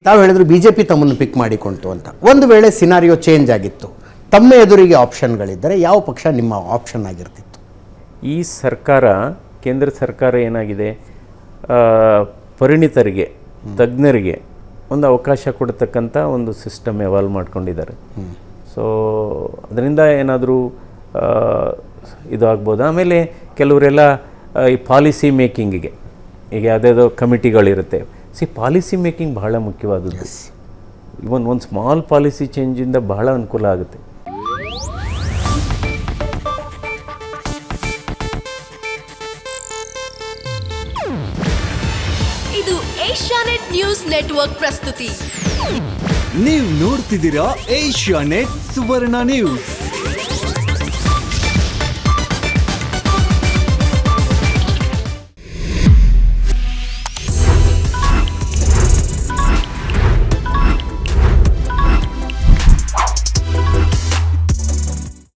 ತಾವು ಹೇಳಿದ್ರು ಬಿಜೆಪಿ ತಮ್ಮನ್ನು ಪಿಕ್ ಮಾಡಿಕೊಂತು ಅಂತ. ಒಂದು ವೇಳೆ ಸಿನಾರಿಯೋ ಚೇಂಜ್ ಆಗಿತ್ತು, ತಮ್ಮ ಎದುರಿಗೆ ಆಪ್ಷನ್ಗಳಿದ್ದರೆ ಯಾವ ಪಕ್ಷ ನಿಮ್ಮ ಆಪ್ಷನ್ ಆಗಿರ್ತಿತ್ತು? ಈ ಸರ್ಕಾರ, ಕೇಂದ್ರ ಸರ್ಕಾರ ಏನಾಗಿದೆ, ಪರಿಣಿತರಿಗೆ, ತಜ್ಞರಿಗೆ ಒಂದು ಅವಕಾಶ ಕೊಡ್ತಕ್ಕಂಥ ಒಂದು ಸಿಸ್ಟಮ್ ಎವಾಲ್ವ್ ಮಾಡ್ಕೊಂಡಿದ್ದಾರೆ. ಸೊ ಅದರಿಂದ ಏನಾದರೂ ಇದು ಆಗ್ಬೋದು. ಆಮೇಲೆ ಕೆಲವರೆಲ್ಲ ಈ ಪಾಲಿಸಿ ಮೇಕಿಂಗಿಗೆ, ಈಗ ಯಾವುದ್ಯಾವುದೋ ಕಮಿಟಿಗಳಿರುತ್ತೆ. ಪಾಲಿಸಿ ಮೇಕಿಂಗ್ ಬಹಳ ಮುಖ್ಯವಾದದ್ದು. ಇವನ್ ಒಂದು ಸ್ಮಾಲ್ ಪಾಲಿಸಿ ಚೇಂಜಿಂದ ಬಹಳ ಅನುಕೂಲ ಆಗುತ್ತೆ. ಇದು ಏಷ್ಯಾನೆಟ್ ನ್ಯೂಸ್ ನೆಟ್ವರ್ಕ್ ಪ್ರಸ್ತುತಿ. ನೀವು ನೋಡ್ತಿದ್ದೀರಾ ಏಷ್ಯಾನೆಟ್ ಸುವರ್ಣ ನ್ಯೂಸ್.